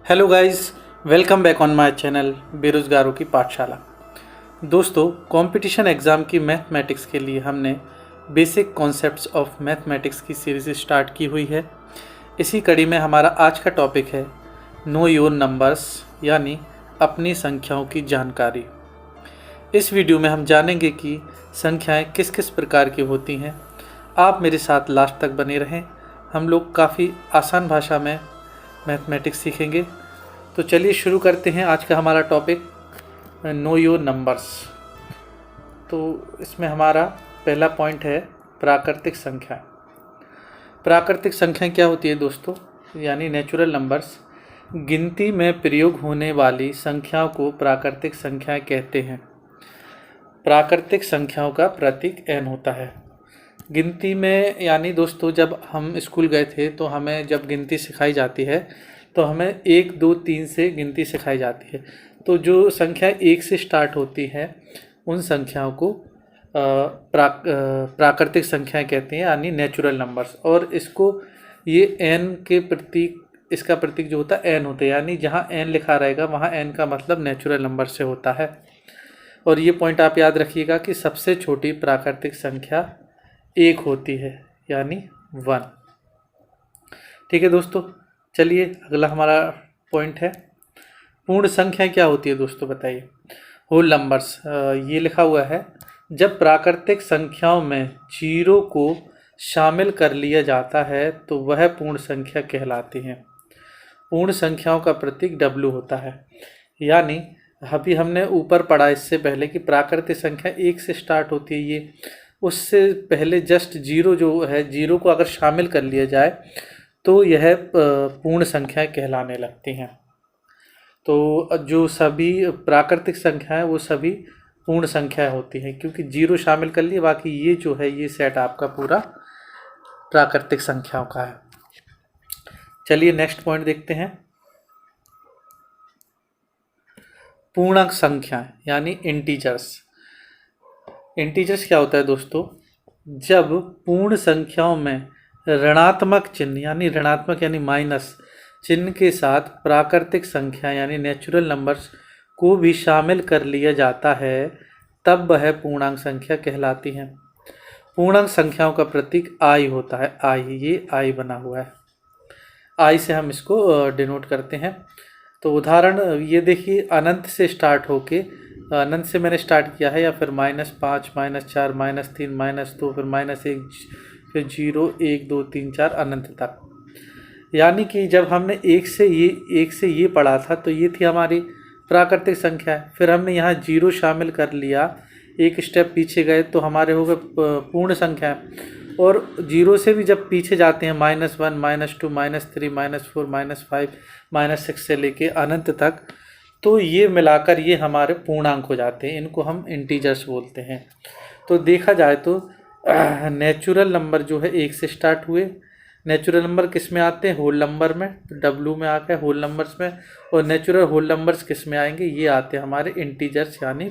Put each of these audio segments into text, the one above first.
Hello guys, welcome back on my channel बेरोज़गारों की पाठशाला। दोस्तों, कंपटीशन एग्ज़ाम की मैथमेटिक्स के लिए हमने बेसिक कॉन्सेप्ट्स ऑफ मैथमेटिक्स की सीरीज़ स्टार्ट की हुई है। इसी कड़ी में हमारा आज का टॉपिक है नो योर नंबर्स, यानी अपनी संख्याओं की जानकारी। इस वीडियो में हम जानेंगे कि संख्याएं किस किस प्रकार की होती हैं। आप मेरे साथ लास्ट तक बने रहें। हम लोग काफ़ी आसान भाषा में मैथमेटिक्स सीखेंगे। तो चलिए शुरू करते हैं आज का हमारा टॉपिक नो योर नंबर्स। तो इसमें हमारा पहला पॉइंट है प्राकृतिक संख्याएं। प्राकृतिक संख्याएं क्या होती है दोस्तों? यानी नेचुरल नंबर्स। गिनती में प्रयोग होने वाली संख्याओं को प्राकृतिक संख्याएं कहते हैं। प्राकृतिक संख्याओं का प्रतीक n होता है। गिनती में यानी दोस्तों, जब हम स्कूल गए थे तो हमें जब गिनती सिखाई जाती है तो हमें 1 2 3 से गिनती सिखाई जाती है। तो जो संख्या 1 से स्टार्ट होती है उन संख्याओं को प्राकृतिक संख्याएं कहते हैं, यानी नेचुरल नंबर्स। और इसको ये n के प्रतीक, इसका प्रतीक जो होता है n होता है, यानी जहाँ n लिखा रहेगा वहाँ n का मतलब नेचुरल नंबर से होता है। और ये पॉइंट आप याद रखिएगा कि सबसे छोटी प्राकृतिक संख्या 1 होती है, यानी 1। ठीक है दोस्तों, चलिए अगला हमारा पॉइंट है पूर्ण संख्या क्या होती है दोस्तों, बताइए। होल नंबर्स, ये लिखा हुआ है जब प्राकृतिक संख्याओं में जीरो को शामिल कर लिया जाता है तो वह पूर्ण संख्या कहलाती हैं। पूर्ण संख्याओं का प्रतीक W होता है। यानी अभी हमने ऊपर पढ़ा इससे पहले कि प्राकृतिक संख्या 1 से स्टार्ट होती है। ये उससे पहले जस्ट जीरो जो है, जीरो को अगर शामिल कर लिया जाए तो यह पूर्ण संख्याएं कहलाने लगती हैं। तो जो सभी प्राकृतिक संख्याएं वो सभी पूर्ण संख्याएं होती हैं, क्योंकि जीरो शामिल कर लिए। बाकी ये जो है ये सेट आपका पूरा प्राकृतिक संख्याओं का है। चलिए नेक्स्ट पॉइंट देखते हैं, पूर्णांक संख्याएं यानी इंटीजर्स। इंटीजर्स क्या होता है दोस्तों? जब पूर्ण संख्याओं में ऋणात्मक चिन्ह यानी माइनस चिन्ह के साथ प्राकृतिक संख्या यानी नेचुरल नंबर्स को भी शामिल कर लिया जाता है तब वह पूर्णांक संख्या कहलाती हैं। पूर्णांक संख्याओं का प्रतीक I होता है। ये I बना हुआ है, I से हम इसको डिनोट करते हैं। तो उदाहरण ये देखिए, अनंत से स्टार्ट होके, अनंत से मैंने स्टार्ट किया है, या फिर -5 -4 -3 -2 फिर -1 फिर 0 1 2 3 4 अनंत तक। यानी कि जब हमने एक से ये पढ़ा था तो ये थी हमारी प्राकृतिक संख्या है। फिर हमने यहाँ 0 शामिल कर लिया, एक स्टेप पीछे गए तो हमारे हो गए पूर्ण संख्या। और 0 से भी जब पीछे जाते हैं -1 -2 -3 -4 -5 -6 से लेके अनंत तक, तो ये मिलाकर ये हमारे पूर्णांक हो जाते हैं। इनको हम इंटीजर्स बोलते हैं। तो देखा जाए तो नेचुरल नंबर जो है 1 से स्टार्ट हुए। नेचुरल नंबर किस में आते हैं? होल नंबर में। तो W में आ गए होल नंबर्स में। और नेचुरल होल नंबर्स किस में आएंगे? ये आते हैं हमारे इंटीजर्स यानी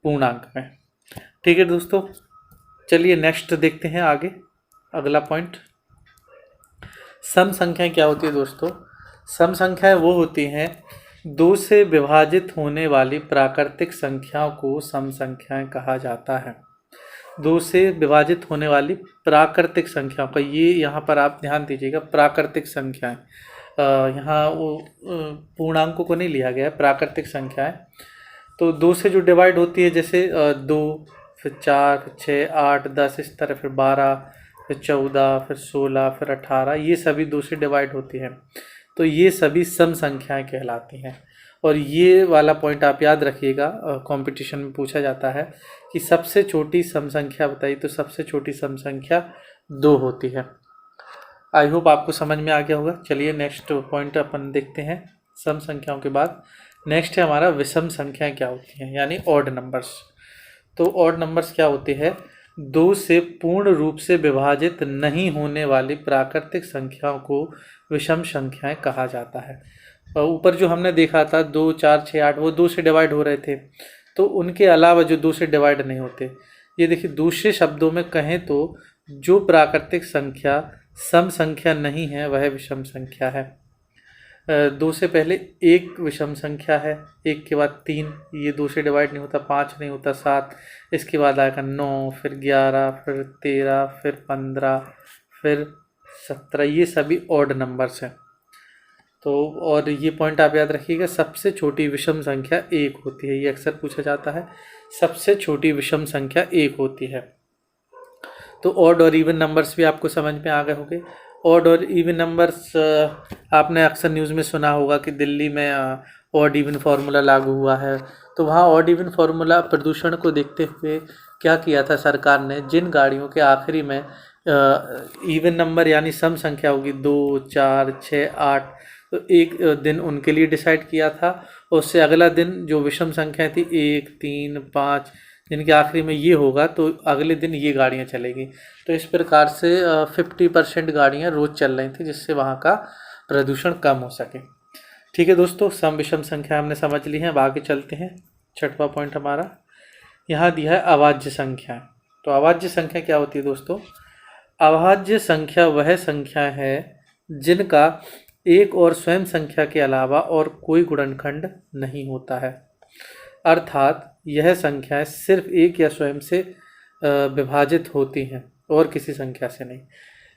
पूर्णांक में। ठीक है दोस्तों, चलिए नेक्स्ट देखते हैं आगे अगला पॉइंट। सम संख्याएं क्या होती है दोस्तों? सम संख्याएं वो होती हैं 2 से विभाजित होने वाली प्राकृतिक संख्याओं को सम संख्याएं कहा जाता है। 2 से विभाजित होने वाली प्राकृतिक संख्याओं का, ये यहाँ पर आप ध्यान दीजिएगा, प्राकृतिक संख्याएं। यहाँ वो पूर्णांकों को नहीं लिया गया है, प्राकृतिक संख्याएं। तो 2 से जो डिवाइड होती है, जैसे 2 फिर 4 फिर 6 8 10 इस तरह, फिर 12 फिर 14 फिर 16 फिर 18, ये सभी 2 से डिवाइड होती हैं। तो ये सभी सम संख्याएं कहलाती हैं। और ये वाला पॉइंट आप याद रखिएगा, कंपटीशन में पूछा जाता है कि सबसे छोटी सम संख्या बताइए। तो सबसे छोटी सम संख्या 2 होती है। आई होप आपको समझ में आ गया होगा। चलिए नेक्स्ट पॉइंट अपन देखते हैं। सम संख्याओं के बाद नेक्स्ट है हमारा विषम संख्याएं क्या होती हैं, यानी ऑड नंबर्स। तो ऑड नंबर्स क्या होते हैं? 2 से पूर्ण रूप से विभाजित नहीं होने वाली प्राकृतिक संख्याओं को विषम संख्याएं कहा जाता है। ऊपर जो हमने देखा था 2 4 6 8, वो 2 से डिवाइड हो रहे थे। तो उनके अलावा जो 2 से डिवाइड नहीं होते, ये देखिए, दूसरे शब्दों में कहें तो जो प्राकृतिक संख्या सम संख्या नहीं है वह विषम संख्या है। 2 से पहले एक विषम संख्या है, 1 के बाद 3, ये 2 से डिवाइड नहीं होता, 5 नहीं होता, 7, इसके बाद आएगा 9, फिर 11, फिर 13, फिर 15, फिर 17, ये सभी ऑड नंबर्स हैं। तो और ये पॉइंट आप याद रखिएगा, सबसे छोटी विषम संख्या 1 होती है, ये अक्सर पूछा जाता है, सबसे छोटी विषम संख्या 1 होती है। तो ऑड और इवन नंबर्स भी आपको समझ में आ गए होंगे। ऑड और इवन नंबर्स आपने अक्सर न्यूज़ में सुना होगा कि दिल्ली में ऑड इवन फार्मूला लागू हुआ है। तो वहाँ ऑड इवन फार्मूला प्रदूषण को देखते हुए क्या किया था सरकार ने, जिन गाड़ियों के आखिरी में इवन नंबर यानी सम संख्या होगी 2, 4, 6, 8, तो एक दिन उनके लिए डिसाइड किया था। और उससे अगला दिन जो विषम संख्या थी 1, 3, 5, जिनके आखिरी में ये होगा तो अगले दिन ये गाड़ियाँ चलेगी। तो इस प्रकार से 50% गाड़ियाँ रोज़ चल रही थी, जिससे वहाँ का प्रदूषण कम हो सके। ठीक है दोस्तों, सम विषम संख्या हमने समझ ली है। अब आगे चलते हैं। छठवां पॉइंट हमारा यहाँ दिया है अभाज्य संख्या। तो अभाज्य संख्या क्या होती है दोस्तों? अभाज्य संख्या वह संख्या है जिनका एक और स्वयं संख्या के अलावा और कोई गुणनखंड नहीं होता है, अर्थात यह संख्याएं सिर्फ एक या स्वयं से विभाजित होती हैं और किसी संख्या से नहीं।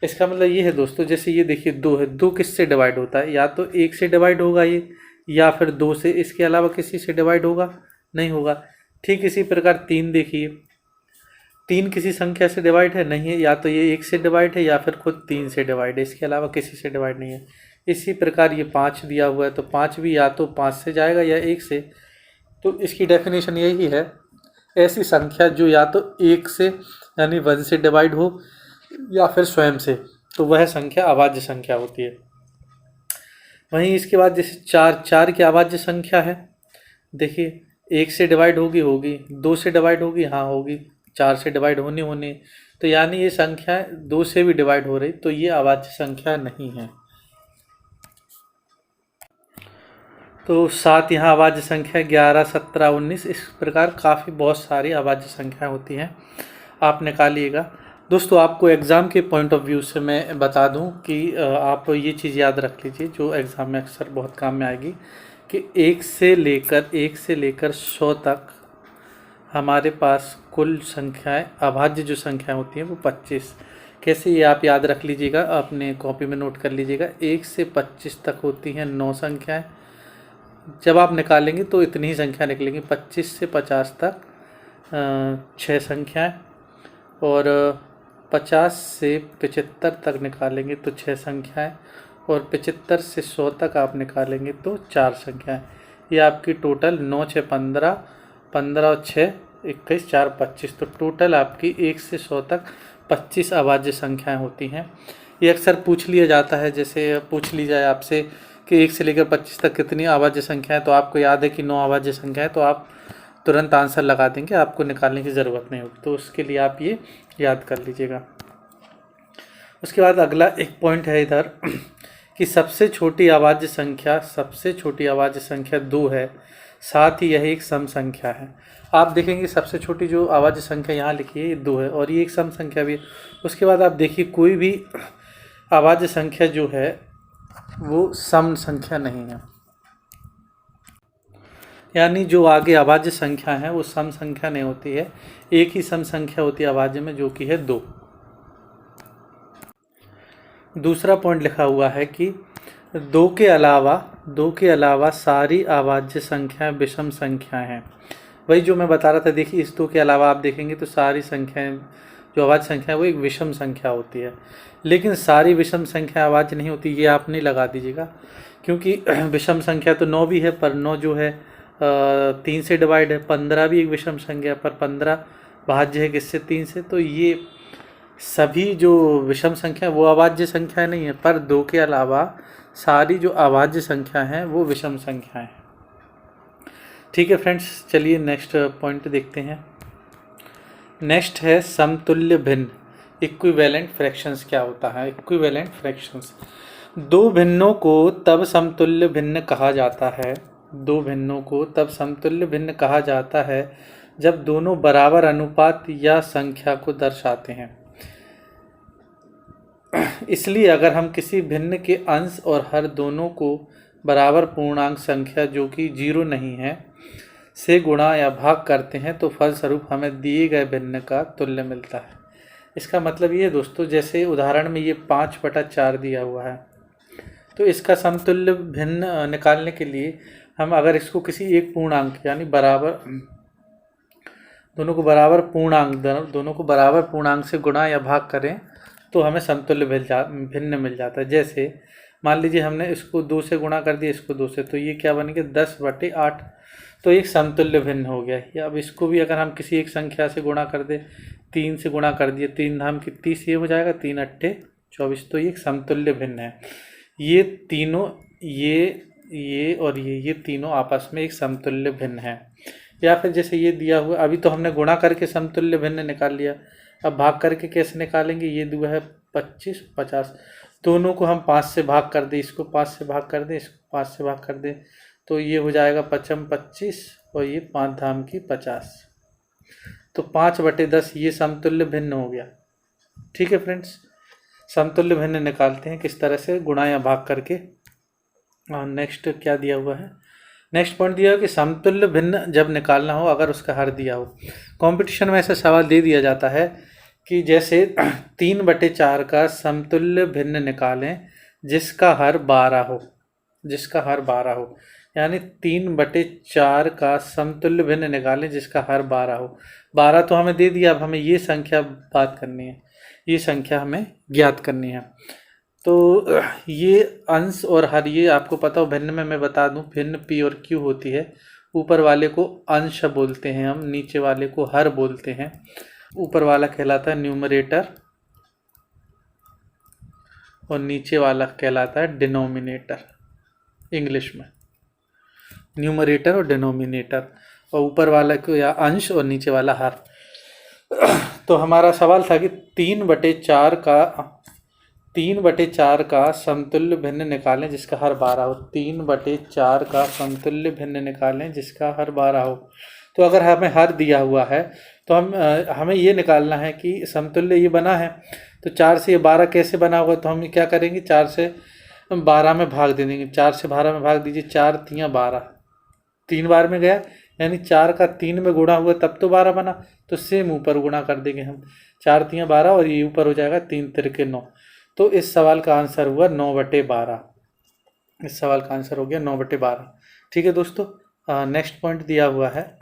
इसका मतलब ये है दोस्तों, जैसे ये देखिए 2 है, 2 किससे डिवाइड होता है? या तो 1 से डिवाइड होगा ये, या फिर 2 से, इसके अलावा किसी से डिवाइड होगा नहीं होगा। ठीक इसी प्रकार 3 देखिए, 3 किसी संख्या से डिवाइड है नहीं है, या तो ये 1 से डिवाइड है या फिर खुद 3 से डिवाइड है, इसके अलावा किसी से डिवाइड नहीं है। इसी प्रकार ये 5 दिया हुआ है, तो 5 भी या तो 5 से जाएगा या 1 से। तो इसकी डेफिनेशन यही है, ऐसी संख्या जो या तो 1 से यानी 1 से डिवाइड हो या फिर स्वयं से, तो वह संख्या अभाज्य संख्या होती है। वहीं इसके बाद जैसे 4 की अभाज्य संख्या है, देखिए 1 से डिवाइड होगी, 2 से डिवाइड होगी, हाँ होगी, 4 से डिवाइड होनी, तो यानी ये संख्या 2 से भी डिवाइड हो रही, तो ये अभाज्य संख्या नहीं है। तो 7 यहाँ अभाज्य संख्या, 11, 17, 19, इस प्रकार काफ़ी बहुत सारी अभाज्य संख्याएं होती हैं, आप निकालिएगा। दोस्तों आपको एग्ज़ाम के पॉइंट ऑफ व्यू से मैं बता दूं कि आप ये चीज़ याद रख लीजिए जो एग्ज़ाम में अक्सर बहुत काम में आएगी, कि 1 से लेकर 100 तक हमारे पास कुल संख्याएं, अभाज्य जो संख्याएं होती हैं वो 25। कैसे, ये आप याद रख लीजिएगा, अपने कॉपी में नोट कर लीजिएगा। 1 से 25 तक होती हैं 9 संख्याएं। जब आप निकालेंगे तो इतनी ही संख्या निकलेंगी। 25 से 50 तक 6 संख्याएं, और 50 से 75 तक निकालेंगे तो 6 संख्याएं, और 75 से 100 तक आप निकालेंगे तो 4 संख्याएं। ये आपकी टोटल 9, 6, 15, 15 और 6, 21, 4, 25। तो टोटल आपकी 1 से 100 तक 25 अभाज्य संख्याएं होती हैं। ये अक्सर पूछ लिया जाता है, जैसे पूछ ली जाए आपसे कि 1 से लेकर 25 तक कितनी अभाज्य संख्या है, तो आपको याद है कि 9 अभाज्य संख्या है, तो आप तुरंत आंसर लगा देंगे, आपको निकालने की ज़रूरत नहीं होगी। तो उसके लिए आप ये याद कर लीजिएगा। उसके बाद अगला एक पॉइंट है इधर कि सबसे छोटी अभाज्य संख्या 2 है, साथ ही यह एक सम संख्या है। आप देखेंगे सबसे छोटी जो अभाज्य संख्या यहाँ लिखी है ये 2 है, और ये एक सम संख्या भी है। उसके बाद आप देखिए कोई भी अभाज्य संख्या जो है वो सम संख्या नहीं है, यानी जो आगे अभाज्य संख्या है वो सम संख्या नहीं होती है। एक ही सम संख्या होती है अभाज्य में, जो कि है 2। दूसरा पॉइंट लिखा हुआ है कि 2 के अलावा सारी अभाज्य संख्याएं विषम संख्याएं हैं। वही जो मैं बता रहा था, देखिए इस 2 के अलावा आप देखेंगे तो सारी संख्याएं जो अभाज्य संख्या है वो एक विषम संख्या होती है। लेकिन सारी विषम संख्या अभाज्य नहीं होती, ये आप नहीं लगा दीजिएगा, क्योंकि विषम संख्या तो 9 भी है, पर 9 जो है 3 से डिवाइड है। 15 भी एक विषम संख्या, पर 15 भाज्य है किससे? 3 से। तो ये सभी जो विषम संख्या वो अभाज्य संख्या नहीं है, पर 2 के अलावा सारी जो अभाज्य संख्या हैं वो विषम संख्या हैं। ठीक है फ्रेंड्स, चलिए नेक्स्ट पॉइंट देखते हैं। नेक्स्ट है समतुल्य भिन्न, इक्विवेलेंट फ्रैक्शंस क्या होता है? इक्विवेलेंट फ्रैक्शंस, 2 भिन्नों को तब समतुल्य भिन्न कहा जाता है, 2 भिन्नों को तब समतुल्य भिन्न कहा जाता है जब दोनों बराबर अनुपात या संख्या को दर्शाते हैं। इसलिए अगर हम किसी भिन्न के अंश और हर दोनों को बराबर पूर्णांक संख्या जो कि 0 नहीं है से गुणा या भाग करते हैं तो फलस्वरूप हमें दिए गए भिन्न का तुल्य मिलता है। इसका मतलब ये दोस्तों, जैसे उदाहरण में ये 5/4 दिया हुआ है, तो इसका समतुल्य भिन्न निकालने के लिए हम अगर इसको किसी एक पूर्णांक यानी बराबर, दोनों को बराबर पूर्णांक से गुणा या भाग करें तो हमें समतुल्य भिन्न मिल जाता है। जैसे मान लीजिए हमने इसको 2 से गुणा कर दिया, इसको 2 से, तो ये क्या बनेगा 10/8, तो एक समतुल्य भिन्न हो गया। या अब इसको भी अगर हम किसी एक संख्या से गुणा कर दें, 3 से गुणा कर दिए, 3 धाम की 30, ये हो जाएगा 3×8=24, तो ये एक समतुल्य भिन्न है। ये तीनों, ये और ये तीनों आपस में एक समतुल्य भिन्न है। या फिर जैसे ये दिया हुआ, अभी तो हमने गुणा करके समतुल्य भिन्न निकाल लिया, अब भाग करके कैसे निकालेंगे। ये दुआ है 25, 50, दोनों को हम 5 से भाग कर दें, इसको 5 से भाग कर दें, इसको 5 से भाग कर दें, तो ये हो जाएगा 5×25 और ये 5 धाम की 50, तो 5/10 ये समतुल्य भिन्न हो गया। ठीक है फ्रेंड्स, समतुल्य भिन्न निकालते हैं किस तरह से, गुणा या भाग करके। नेक्स्ट क्या दिया हुआ है, नेक्स्ट पॉइंट दिया हो कि समतुल्य भिन्न जब निकालना हो अगर उसका हर दिया हो। कंपटीशन में ऐसा सवाल दे दिया जाता है कि जैसे 3/4 का समतुल्य भिन्न निकालें जिसका हर 12 हो, यानी 3/4 का समतुल्य भिन्न निकालें जिसका हर 12 हो। 12 तो हमें दे दिया, अब हमें ये संख्या बात करनी है, ये संख्या हमें ज्ञात करनी है। तो ये अंश और हर, ये आपको पता हो भिन्न में मैं बता दूं, भिन्न P और Q होती है। ऊपर वाले को अंश बोलते हैं हम, नीचे वाले को हर बोलते हैं। ऊपर वाला कहलाता है न्यूमरेटर और नीचे वाला कहलाता है डिनोमिनेटर। इंग्लिश में न्यूमरेटर और डिनोमिनेटर, और ऊपर वाला को या अंश और नीचे वाला हर। तो हमारा सवाल था कि 3/4 का समतुल्य भिन्न निकालें जिसका हर 12 हो। 3/4 का समतुल्य भिन्न निकालें जिसका हर 12 हो। तो अगर हमें हर दिया हुआ है तो हमें ये निकालना है कि समतुल्य ये बना है, तो 4 से ये 12 कैसे बना होगा। तो हम क्या करेंगे, 4 से 12 में भाग दे देंगे। 4 से 12 में भाग दीजिए, 4×3=12, 3 बार में गया, यानी 4 का 3 में गुणा हुआ तब तो 12 बना, तो सेम ऊपर गुणा कर देंगे हम, 4×3=12 और ये ऊपर हो जाएगा 3×3=9। तो इस सवाल का आंसर हुआ 9/12। इस सवाल का आंसर हो गया 9/12। ठीक है दोस्तों, नेक्स्ट पॉइंट दिया हुआ है,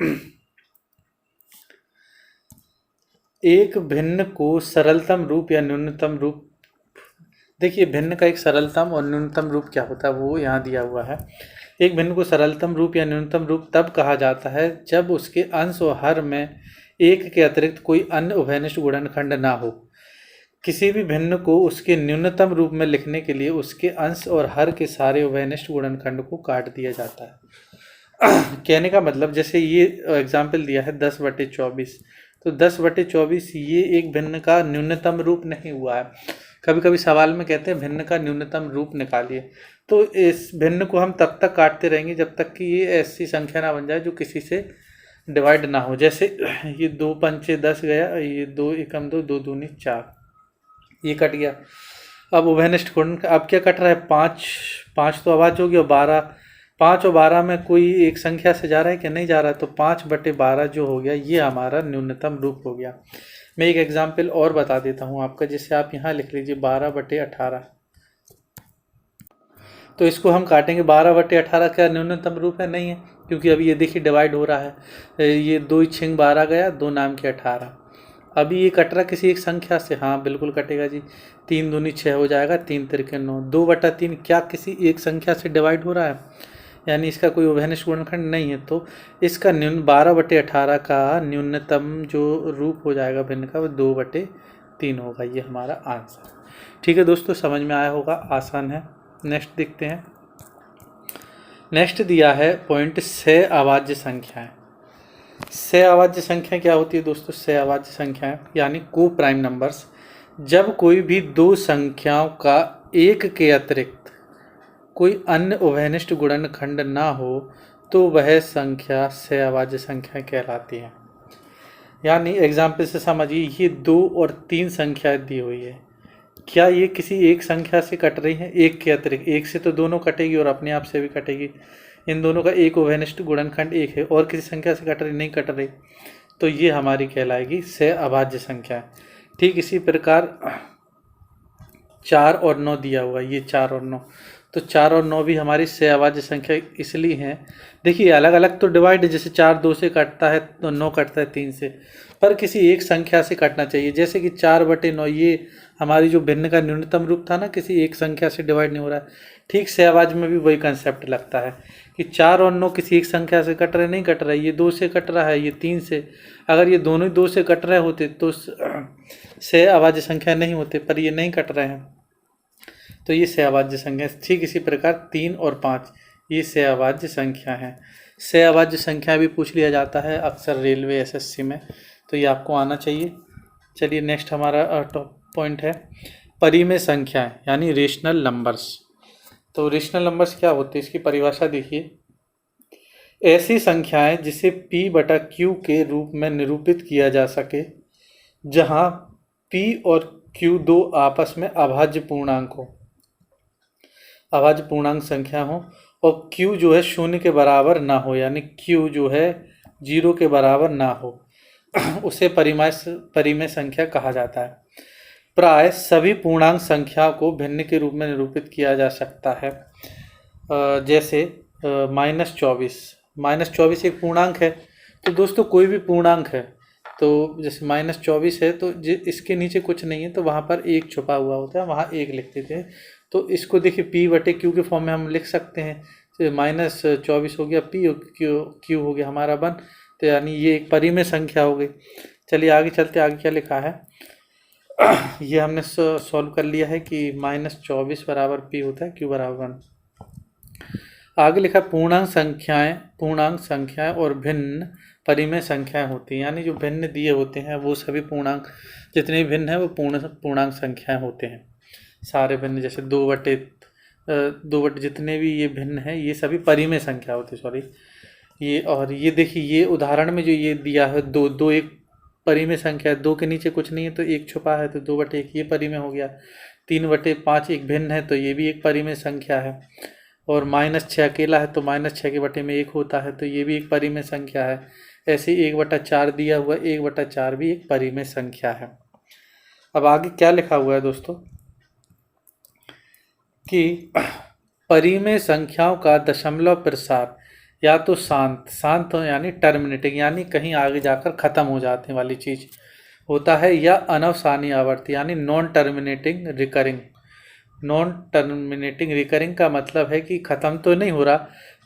एक भिन्न को सरलतम रूप या न्यूनतम रूप। देखिए भिन्न का एक सरलतम और न्यूनतम रूप क्या होता है वो यहाँ दिया हुआ है। एक भिन्न को सरलतम रूप या न्यूनतम रूप तब कहा जाता है जब उसके अंश और हर में एक के अतिरिक्त कोई अन्य उभयनिष्ठ गुणनखंड ना हो। किसी भी भिन्न को उसके न्यूनतम रूप में लिखने के लिए उसके अंश और हर के सारे उभयनिष्ठ गुणनखंड को काट दिया जाता है। कहने का मतलब, जैसे ये एग्जाम्पल दिया है 10/24, तो 10/24 ये एक भिन्न का न्यूनतम रूप नहीं हुआ है। कभी कभी सवाल में कहते हैं भिन्न का न्यूनतम रूप निकालिए, तो इस भिन्न को हम तब तक काटते रहेंगे जब तक कि ये ऐसी संख्या ना बन जाए जो किसी से डिवाइड ना हो। जैसे ये 2×5=10 गया, ये 2×1=2, 2×2=4, ये कट गया। अब उभयनिष्ठ गुणन, अब क्या कट रहा है, 5 तो आवाज होगी, और 12, 5 और 12 में कोई एक संख्या से जा रहा है कि नहीं जा रहा है, तो 5/12 जो हो गया ये हमारा न्यूनतम रूप हो गया। मैं एक एग्जाम्पल और बता देता हूँ आपका, जैसे आप यहाँ लिख लीजिए 12/18, तो इसको हम काटेंगे। 12/18 क्या न्यूनतम रूप है? नहीं है, क्योंकि अभी ये देखिए डिवाइड हो रहा है, ये 2×6=12 गया, 2 नाम के 18। अभी ये कट रहा किसी एक संख्या से, हाँ बिल्कुल कटेगा जी, 3×2=6 हो जाएगा, 3×3=9। 2/3 क्या किसी एक संख्या से डिवाइड हो रहा है, यानी इसका कोई उभयनिष्ठ गुणनखंड नहीं है। तो इसका 12/18 का न्यूनतम जो रूप हो जाएगा भिन्न का, वो 2/3 होगा। ये हमारा आंसर। ठीक है दोस्तों, समझ में आया होगा, आसान है। नेक्स्ट देखते हैं। नेक्स्ट दिया है पॉइंट सहअवाच्य संख्याएं। सहअवाच्य संख्या क्या होती है दोस्तों? सहअवाच्य संख्याएं यानी को प्राइम नंबर्स। जब कोई भी दो संख्याओं का एक के अतिरिक्त कोई अन्य उभयनिष्ठ गुणनखंड ना हो तो वह संख्या सहअवाच्य संख्या कहलाती है। यानी एग्जाम्पल से समझिए, ये 2 और 3 संख्या दी हुई है, क्या ये किसी एक संख्या से कट रही है? एक के अतिरिक्त, एक से तो दोनों कटेगी और अपने आप से भी कटेगी। इन दोनों का एक उभयनिष्ठ गुणनखंड एक है, और किसी संख्या से कट रही नहीं कट रही, तो ये हमारी कहलाएगी सह अभाज्य संख्या। ठीक इसी प्रकार 4 और 9 दिया हुआ, ये 4 और 9, तो 4 और 9 भी हमारी सह अभाज्य संख्या इसलिए हैं। देखिए अलग अलग तो डिवाइड, जैसे 4 2 से कटता है तो 9 कटता है 3 से, पर किसी एक संख्या से कटना चाहिए। जैसे कि 4/9 ये हमारी जो भिन्न का न्यूनतम रूप था ना, किसी एक संख्या से डिवाइड नहीं हो रहा है। ठीक सह अभाज्य में भी वही कंसेप्ट लगता है कि 4 और 9 किसी एक संख्या से कट रहे नहीं कट रहा है, ये 2 से कट रहा है, ये 3 से। अगर ये दोनों ही 2 से कट रहे होते तो सह अभाज्य संख्या नहीं होते, पर ये नहीं कट रहे हैं तो ये सह अभाज्य संख्या। ठीक इसी प्रकार 3 और 5 ये सह अभाज्य संख्या है। सह अभाज्य संख्या भी पूछ लिया जाता है अक्सर रेलवे एसएससी में, तो ये आपको आना चाहिए। चलिए नेक्स्ट हमारा पॉइंट है परिमेय संख्याएं यानी रेशनल नंबर्स। तो रेशनल नंबर्स क्या होते हैं, इसकी परिभाषा देखिए। ऐसी संख्याएं जिसे p/q के रूप में निरूपित किया जा सके जहां p और q दो आपस में अभाज्य पूर्णांक हो, अभाज्य पूर्णांक संख्या हो, और q जो है 0 के बराबर ना हो, यानी q जो है 0 के बराबर ना हो, उसे परिमेय संख्या कहा जाता है। प्राय सभी पूर्णांक संख्या को भिन्न के रूप में निरूपित किया जा सकता है। जैसे -24 एक पूर्णांक है, तो दोस्तों कोई भी पूर्णांक है, तो जैसे -24 है तो इसके नीचे कुछ नहीं है तो वहाँ पर एक छुपा हुआ होता है, वहाँ एक लिख देते हैं। तो इसको देखिए p/q के फॉर्म में हम लिख सकते हैं, तो -24 हो गया, p q हो गया हमारा 1, तो यानी ये एक परिमेय संख्या हो गई। चलिए आगे चलते, आगे क्या लिखा है ये हमने सॉल्व कर लिया है कि -24 बराबर p होता है, q बराबर 1। आगे लिखा पूर्णांक संख्याएं और भिन्न परिमेय संख्याएं होती हैं, यानी जो भिन्न दिए होते हैं वो सभी पूर्णांक जितने भिन्न हैं वो पूर्णांक संख्याएं होते हैं, सारे भिन्न। जैसे 2/2 जितने भी ये भिन्न हैं ये सभी परिमेय संख्या होती है, सॉरी ये। और ये देखिए ये उदाहरण में जो ये दिया है 2 एक परिमेय संख्या है, 2 के नीचे कुछ नहीं है तो एक छुपा है, तो 2/1 ये परिमेय हो गया। 3/5 एक भिन्न है तो ये भी एक परिमेय संख्या है। और -6 अकेला है तो -6 के बटे में 1 होता है, तो ये भी एक परिमेय संख्या है। ऐसे 1/4 दिया हुआ, 1/4 भी एक परिमेय संख्या है। अब आगे क्या लिखा हुआ है दोस्तों कि परिमेय संख्याओं का दशमलव प्रसार या तो शांत हो यानी टर्मिनेटिंग, यानी कहीं आगे जाकर ख़त्म हो जाने वाली चीज़ होता है, या अनवसानी आवर्ती यानी non terminating recurring. Non terminating recurring का मतलब है कि ख़त्म तो नहीं हो रहा,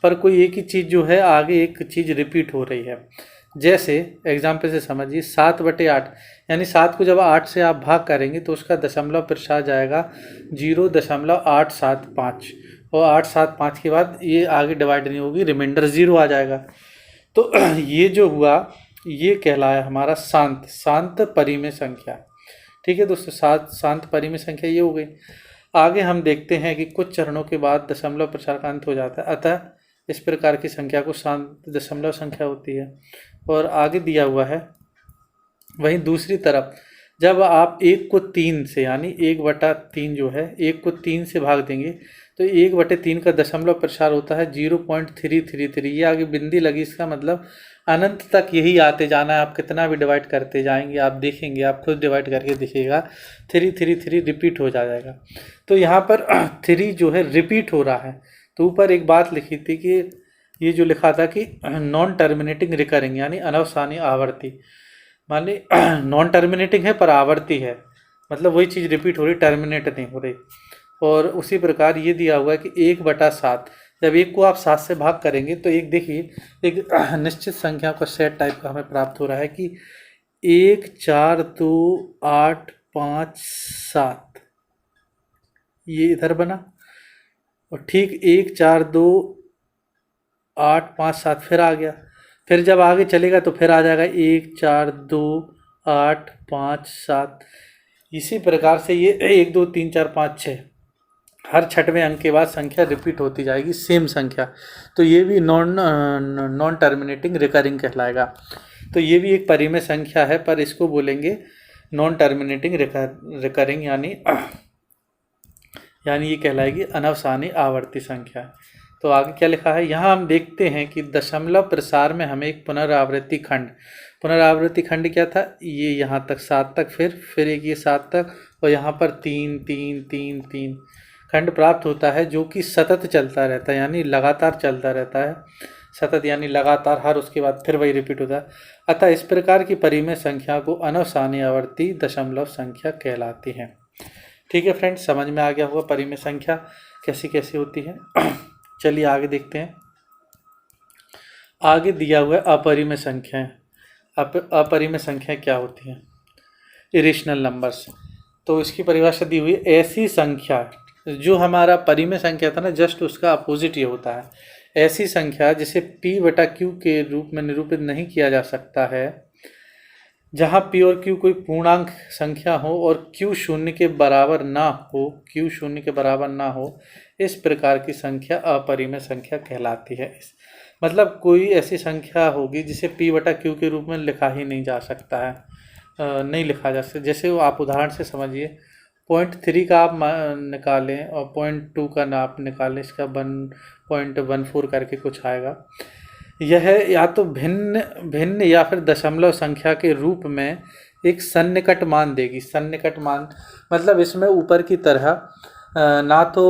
पर कोई एक ही चीज़ जो है आगे एक चीज़ रिपीट हो रही है। जैसे एग्जाम्पल से समझिए 7/8, यानी 7 को जब 8 से आप भाग करेंगे तो उसका दशमलव प्रसार जाएगा 0.875, और 875 के बाद ये आगे डिवाइड नहीं होगी, रिमाइंडर 0 आ जाएगा। तो ये जो हुआ ये कहलाया हमारा शांत परिमेय संख्या। ठीक है दोस्तों, शांत परिमेय संख्या ये हो गई। आगे हम देखते हैं कि कुछ चरणों के बाद दशमलव प्रसार का अंत हो जाता है, अतः इस प्रकार की संख्या को शांत दशमलव संख्या होती है। और आगे दिया हुआ है वहीं दूसरी तरफ जब आप 1 को 3 से यानी 1/3 जो है 1 को 3 से भाग देंगे तो 1/3 का दशमलव प्रसार होता है 0.333। ये आगे बिंदी लगी, इसका मतलब अनंत तक यही आते जाना है। आप कितना भी डिवाइड करते जाएंगे आप देखेंगे, आप खुद डिवाइड करके देखिएगा 333 रिपीट हो जाएगा। तो यहाँ पर 3 जो है रिपीट हो रहा है। तो ऊपर एक बात लिखी थी कि ये जो लिखा था कि नॉन टर्मिनेटिंग रिकरिंग यानी अनवसानी आवर्ती, मान ली नॉन टर्मिनेटिंग है पर आवर्ती है, मतलब वही चीज़ रिपीट हो रही, टर्मिनेट नहीं हो रही। और उसी प्रकार ये दिया हुआ है कि 1/7, जब 1 को आप 7 से भाग करेंगे तो एक देखिए एक निश्चित संख्या का सेट टाइप का हमें प्राप्त हो रहा है कि 1 4 2 8 5 7, ये इधर बना, और ठीक 1 4 2 8 5 7 फिर आ गया। फिर जब आगे चलेगा तो फिर आ जाएगा 1 4 2 8 5 7। इसी प्रकार से ये 1 2 3 4 5 6 हर छठवें अंक के बाद संख्या रिपीट होती जाएगी, सेम संख्या। तो ये भी नॉन टर्मिनेटिंग रिकरिंग कहलाएगा। तो ये भी एक परिमेय संख्या है, पर इसको बोलेंगे नॉन टर्मिनेटिंग रिकरिंग यानी यानी ये कहलाएगी अनवसानी आवर्ती संख्या। तो आगे क्या लिखा है, यहाँ हम देखते हैं कि दशमलव प्रसार में हमें एक पुनरावृत्ति खंड क्या था, ये यहाँ तक 7 तक, फिर एक ये 7 तक, और यहाँ पर 3 3 3 3 खंड प्राप्त होता है, जो कि सतत चलता रहता है, यानी लगातार चलता रहता है। सतत यानी लगातार, हर उसके बाद फिर वही रिपीट होता है। अतः इस प्रकार की परिमेय संख्या को अनवसानी आवर्ती दशमलव संख्या कहलाती है। ठीक है फ्रेंड्स, समझ में आ गया होगा परिमेय संख्या कैसी कैसी होती है। चलिए आगे देखते हैं। आगे दिया हुआ है अपरिमेय संख्याएं। अपरिमेय संख्याएं क्या होती हैं? Irrational numbers. तो इसकी परिभाषा दी हुई है, ऐसी संख्या, जो हमारा परिमेय संख्या था ना, जस्ट उसका अपोजिट ये होता है। ऐसी संख्या जिसे p/q के रूप में निरूपित नहीं किया जा सकता है, जहाँ p और q कोई पूर्णांक संख्या हो और q शून्य के बराबर ना हो, इस प्रकार की संख्या अपरिमेय संख्या कहलाती है। मतलब कोई ऐसी संख्या होगी जिसे p/q के रूप में लिखा ही नहीं जा सकता है, नहीं लिखा जा सकता। जैसे आप उदाहरण से समझिए, 0.3 का आप निकालें और 0.2 का आप निकालें, इसका 1.14 करके कुछ आएगा। यह या तो भिन्न या फिर दशमलव संख्या के रूप में एक सन्निकट मान देगी। सन्निकट मान मतलब इसमें ऊपर की तरह ना तो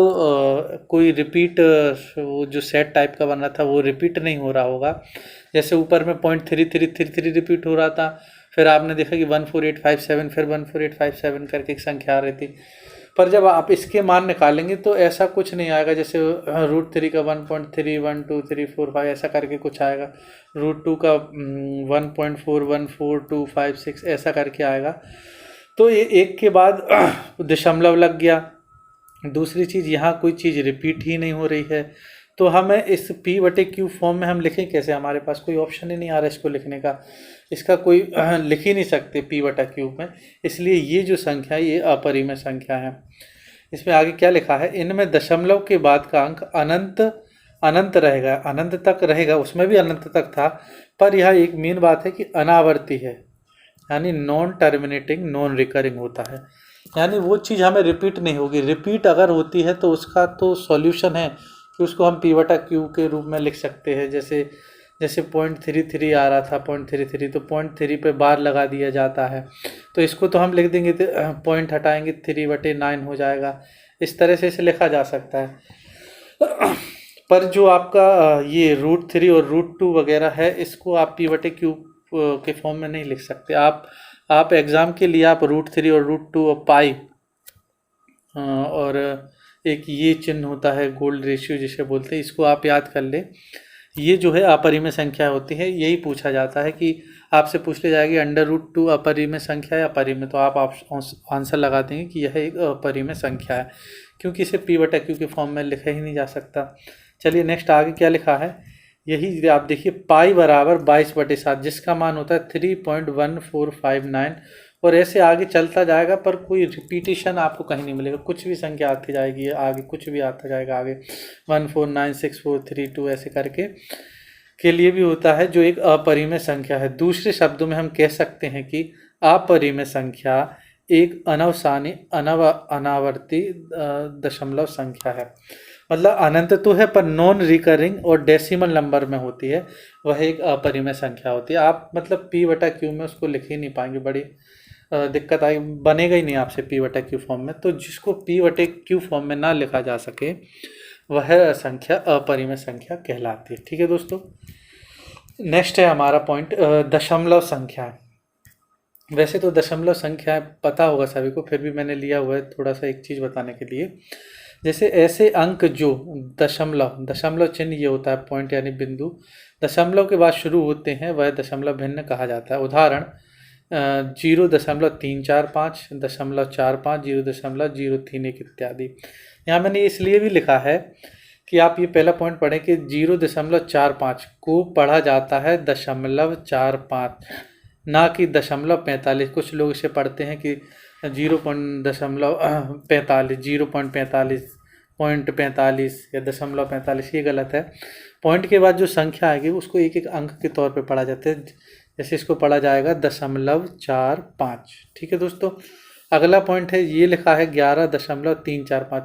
कोई रिपीट, वो जो सेट टाइप का बना था वो रिपीट नहीं हो रहा होगा। जैसे ऊपर में 0.3333 रिपीट हो रहा था, फिर आपने देखा कि 14857, फिर 14857 करके एक संख्या आ रही थी। पर जब आप इसके मान निकालेंगे तो ऐसा कुछ नहीं आएगा। जैसे √3 का 1.31234 ऐसा करके कुछ आएगा, √2 का 1.414256 ऐसा करके आएगा। तो ये एक के बाद दशमलव लग गया। दूसरी चीज़, यहाँ कोई चीज़ रिपीट ही नहीं हो रही है, तो हमें इस p/q फॉर्म में हम लिखें कैसे? हमारे पास कोई ऑप्शन ही नहीं आ रहा है इसको लिखने का, इसका कोई लिख ही नहीं सकते p/q में। इसलिए ये जो संख्या है ये अपरिमेय संख्या है। इसमें आगे क्या लिखा है, इनमें दशमलव के बाद का अंक अनंत रहेगा, अनंत तक रहेगा। उसमें भी अनंत तक था, पर यह एक मेन बात है कि अनावर्ती है, यानी नॉन टर्मिनेटिंग, नॉन रिकरिंग होता है। यानी वो चीज़ हमें रिपीट नहीं होगी। रिपीट अगर होती है तो उसका तो सॉल्यूशन है कि उसको हम p/q के रूप में लिख सकते हैं। जैसे 0.33 आ रहा था, 0.33, तो 0.3 पे बार लगा दिया जाता है, तो इसको तो हम लिख देंगे, तो पॉइंट हटाएंगे 3/9 हो जाएगा। इस तरह से इसे लिखा जा सकता है। पर जो आपका ये √3 और √2 वगैरह है, इसको आप p/q के फॉर्म में नहीं लिख सकते। आप एग्ज़ाम के लिए आप √3 और √2 और पाई और एक ये चिन्ह होता है गोल्ड रेशियो जिसे बोलते हैं, इसको आप याद कर ले। ये जो है अपरिमेय संख्या होती है, यही पूछा जाता है कि आपसे पूछ ले जाएगी √2 अपरिमेय संख्या है या अपरिमेय, तो आप आंसर लगा देंगे कि यह एक अपरिमेय संख्या है, क्योंकि इसे p/q के फॉर्म में लिखा ही नहीं जा सकता। चलिए नेक्स्ट आगे क्या लिखा है, यही आप देखिए, पाई बराबर 22/7, जिसका मान होता है 3.1459, और ऐसे आगे चलता जाएगा, पर कोई रिपीटिशन आपको कहीं नहीं मिलेगा। कुछ भी संख्या आती जाएगी आगे, कुछ भी आता जाएगा आगे, 1496432 ऐसे करके के लिए भी होता है, जो एक अपरिमेय संख्या है। दूसरे शब्दों में हम कह सकते हैं कि अपरिमेय संख्या एक अनवसानी अनावर्ती दशमलव संख्या है। मतलब अनंत तो है, पर नॉन रिकरिंग और डेसिमल नंबर में होती है, वह एक अपरिमेय संख्या होती है। आप मतलब p/q में उसको लिख ही नहीं पाएंगे, बड़ी दिक्कत आई, बनेगा ही नहीं आपसे p/q फॉर्म में। तो जिसको p/q फॉर्म में ना लिखा जा सके, वह संख्या अपरिमेय संख्या कहलाती है। ठीक है दोस्तों, नेक्स्ट है हमारा पॉइंट दशमलव संख्या। वैसे तो दशमलव संख्या पता होगा सभी को, फिर भी मैंने लिया हुआ है थोड़ा सा एक चीज़ बताने के लिए। जैसे ऐसे अंक जो दशमलव चिन्ह ये होता है पॉइंट यानी बिंदु, दशमलव के बाद शुरू होते हैं, वह दशमलव भिन्न कहा जाता है। उदाहरण 0.345, 0.45, 0.031 इत्यादि। यहाँ मैंने इसलिए भी लिखा है कि आप ये पहला पॉइंट पढ़ें कि 0.45 को पढ़ा जाता है 0.45, ना कि 0.45। कुछ लोग इसे पढ़ते हैं कि 0.45 या 0.45, ये गलत है। पॉइंट के बाद जो संख्या आएगी उसको एक एक अंक के तौर पे पढ़ा जाता है। जैसे इसको पढ़ा जाएगा 0.45। ठीक है दोस्तों, अगला पॉइंट है, ये लिखा है 11.345।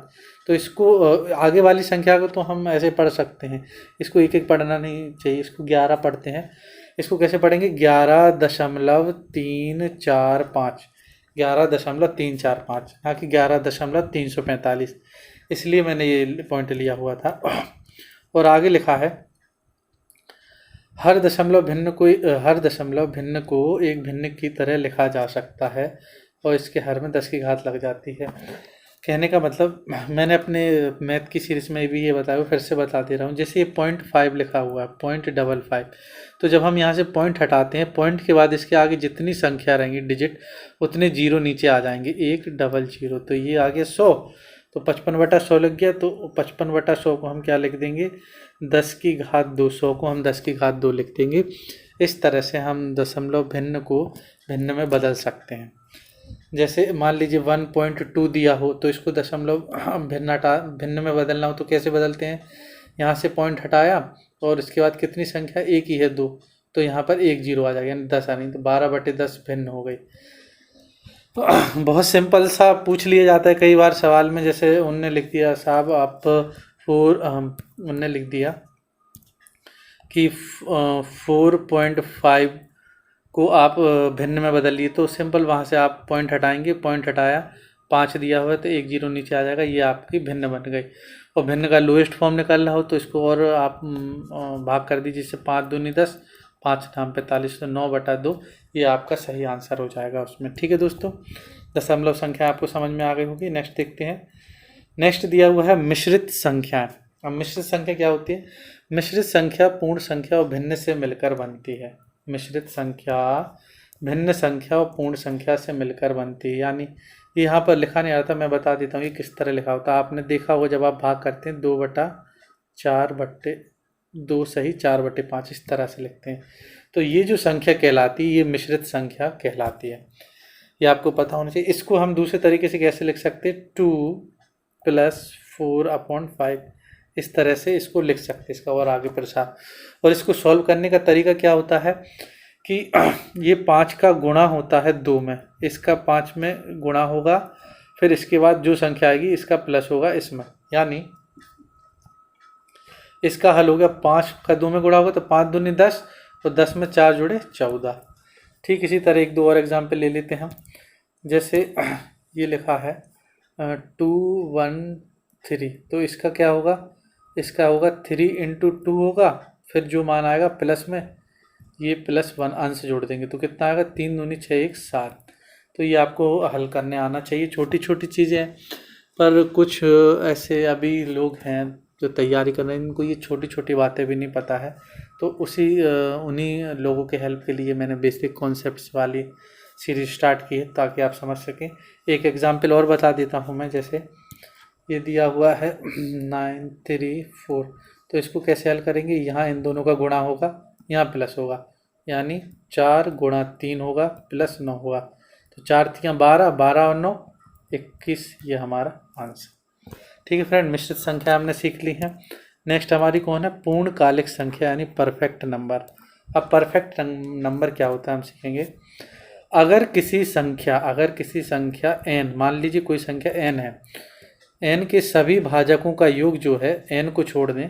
तो इसको आगे वाली संख्या को तो हम ऐसे पढ़ सकते हैं, इसको एक एक पढ़ना नहीं चाहिए, इसको 11 पढ़ते हैं। इसको कैसे पढ़ेंगे? 11.345, 11.345, ना कि 11.345, इसलिए मैंने ये पॉइंट लिया हुआ था। और आगे लिखा है, हर दशमलव भिन्न को एक भिन्न की तरह लिखा जा सकता है और इसके हर में 10 की घात लग जाती है। कहने का मतलब, मैंने अपने मैथ की सीरीज में भी ये बताया, फिर से बता दे रहा हूँ। जैसे ये 0.5 लिखा हुआ है, 0.55, तो जब हम यहाँ से पॉइंट हटाते हैं, पॉइंट के बाद इसके आगे जितनी संख्या रहेंगी डिजिट, उतने जीरो नीचे आ जाएंगे, 100, तो ये आ गया 100। तो 55/100 लग गया, तो 55/100 को हम क्या लिख देंगे? 10 की घात 2, 100 को हम 10 की घात 2 लिख देंगे। इस तरह से हम दशमलव भिन्न को भिन्न में बदल सकते हैं। जैसे मान लीजिए 1.2 दिया हो, तो इसको दशमलव भिन्न में बदलना हो तो कैसे बदलते हैं? यहाँ से पॉइंट हटाया और इसके बाद कितनी संख्या? एक ही है, 2, तो यहाँ पर 1 0 आ जाएगा, यानी 10 आ नहीं, तो 12/10 भिन्न हो गई। बहुत सिंपल सा पूछ लिया जाता है कई बार सवाल में। जैसे उनने लिख दिया, साहब आप उनने लिख दिया कि 4.5 को आप भिन्न में बदल लिए, तो सिंपल वहाँ से आप पॉइंट हटाएंगे, पॉइंट हटाया, 5 दिया हुआ है तो 1 0 नीचे आ जाएगा, ये आपकी भिन्न बन गई। और भिन्न का लोएस्ट फॉर्म निकालना हो तो इसको और आप भाग कर दीजिए, इससे 5 दूनी 10, 5 नाम 45, तो 9/2, ये आपका सही आंसर हो जाएगा उसमें। ठीक है दोस्तों, दशमलव संख्या आपको समझ में आ गई होगी। नेक्स्ट देखते हैं। नेक्स्ट दिया हुआ है मिश्रित संख्या। अब मिश्रित संख्या क्या होती है? मिश्रित संख्या पूर्ण संख्या और भिन्न से मिलकर बनती है। मिश्रित संख्या भिन्न संख्या और पूर्ण संख्या से मिलकर बनती है। यानी यहाँ पर लिखा नहीं आता, मैं बता देता हूँ ये किस तरह लिखा होता है। आपने देखा होगा जब आप भाग करते हैं, 2/4/2 सही 4/5, इस तरह से लिखते हैं। तो ये जो संख्या कहलाती है, ये मिश्रित संख्या कहलाती है, ये आपको पता होना चाहिए। इसको हम दूसरे तरीके से कैसे लिख सकते हैं? 2 + 4/5, इस तरह से इसको लिख सकते हैं, इसका और आगे प्रसार। और इसको सॉल्व करने का तरीका क्या होता है कि ये 5 का गुणा होता है 2 में, इसका 5 में गुणा होगा, फिर इसके बाद जो संख्या आएगी इसका प्लस होगा इसमें, यानी इसका हल हो गया 5 का 2 में गुणा होगा तो 5 दूनी 10, और 10 में 4 जुड़े 14। ठीक इसी तरह 1-2 और एग्जाम्पल ले लेते हैं हम। जैसे ये लिखा है 213, तो इसका क्या होगा? इसका होगा 3 × 2 होगा, फिर जो मान आएगा प्लस में, ये +1 अंश जोड़ देंगे तो कितना आएगा? 3 दूनी 6 1 7। तो ये आपको हल करने आना चाहिए। छोटी छोटी चीज़ें हैं, पर कुछ ऐसे अभी लोग हैं जो तैयारी कर रहे हैं, इनको ये छोटी छोटी बातें भी नहीं पता है, तो उन्हीं लोगों के हेल्प के लिए मैंने बेसिक कॉन्सेप्ट्स वाली सीरीज स्टार्ट की है, ताकि आप समझ सकें। एक एग्जांपल और बता देता हूँ मैं। जैसे ये दिया हुआ है 934, तो इसको कैसे हल करेंगे? यहाँ इन दोनों का गुणा होगा, यहाँ प्लस होगा, यानी 4 × 3 होगा, +9 होगा, तो 4 × 3 = 12, 12 और 9 21, ये हमारा आंसर। ठीक है फ्रेंड, मिश्रित संख्या हमने सीख ली है। नेक्स्ट हमारी कौन है? पूर्णकालिक संख्या, यानी परफेक्ट नंबर। अब परफेक्ट नंबर क्या होता है हम सीखेंगे। अगर किसी संख्या n, मान लीजिए कोई संख्या n है, n के सभी भाजकों का योग जो है, n को छोड़ दें,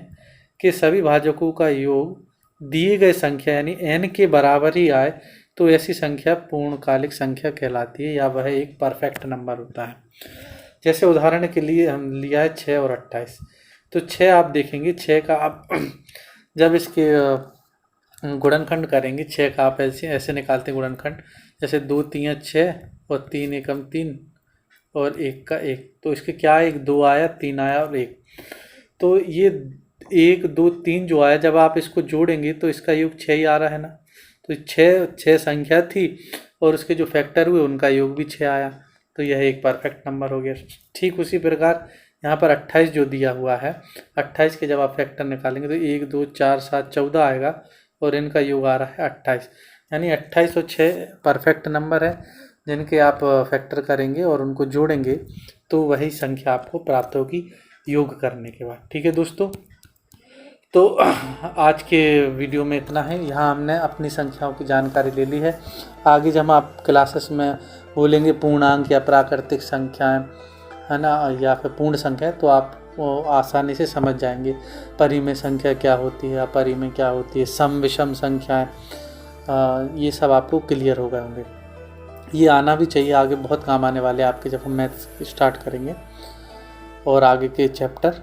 के सभी भाजकों का योग दिए गए संख्या यानी n के बराबर ही आए, तो ऐसी संख्या पूर्णकालिक संख्या कहलाती है, या वह एक परफेक्ट नंबर होता है। जैसे उदाहरण के लिए हम लिया है 6 और 28, तो 6 आप देखेंगे, 6 का आप जब इसके गुणनखंड करेंगे, 6 का आप ऐसे निकालते हैं गुणनखंड, जैसे 2 × 3 = 6 और 3 × 1 = 3 और 1 का 1, तो इसके क्या है? 1 2 आया, 3 आया और 1, तो ये 1 2 3 जो आया, जब आप इसको जोड़ेंगे तो इसका योग 6 ही आ रहा है ना। तो 6 संख्या थी और उसके जो फैक्टर हुए उनका योग भी 6 आया, तो यह एक परफेक्ट नंबर हो गया। ठीक उसी प्रकार यहाँ पर 28 जो दिया हुआ है, 28 के जब आप फैक्टर निकालेंगे तो 1 2 4 7 14 आएगा, और इनका योग आ रहा है 28, यानी 28 और 6 परफेक्ट नंबर है, जिनके आप फैक्टर करेंगे और उनको जोड़ेंगे तो वही संख्या आपको प्राप्त होगी योग करने के बाद। ठीक है दोस्तों, तो आज के वीडियो में इतना है। यहाँ हमने अपनी संख्याओं की जानकारी ले ली है। आगे जब हम आप क्लासेस में बोलेंगे पूर्णांक या प्राकृतिक संख्याएं, है ना, या फिर पूर्ण संख्या, तो आप आसानी से समझ जाएंगे परिमेय संख्या क्या होती है, अपरिमेय क्या होती है, सम विषम संख्याएं, ये सब आपको क्लियर हो गए होंगे। ये आना भी चाहिए, आगे बहुत काम आने वाले हैं आपके जब हम मैथ्स स्टार्ट करेंगे और आगे के चैप्टर।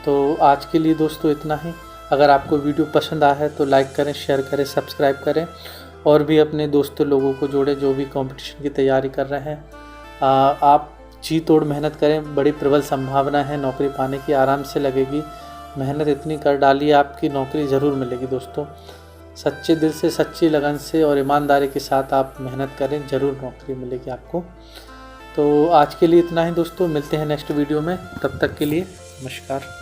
तो आज के लिए दोस्तों इतना ही। अगर आपको वीडियो पसंद आया है तो लाइक करें, शेयर करें, सब्सक्राइब करें और भी अपने दोस्तों लोगों को जोड़ें जो भी कंपटीशन की तैयारी कर रहे हैं। आप जी तोड़ मेहनत करें, बड़ी प्रबल संभावना है नौकरी पाने की, आराम से लगेगी। मेहनत इतनी कर डालिए, आपकी नौकरी ज़रूर मिलेगी दोस्तों। सच्चे दिल से, सच्ची लगन से और ईमानदारी के साथ आप मेहनत करें, ज़रूर नौकरी मिलेगी आपको। तो आज के लिए इतना ही दोस्तों, मिलते हैं नेक्स्ट वीडियो में, तब तक के लिए नमस्कार।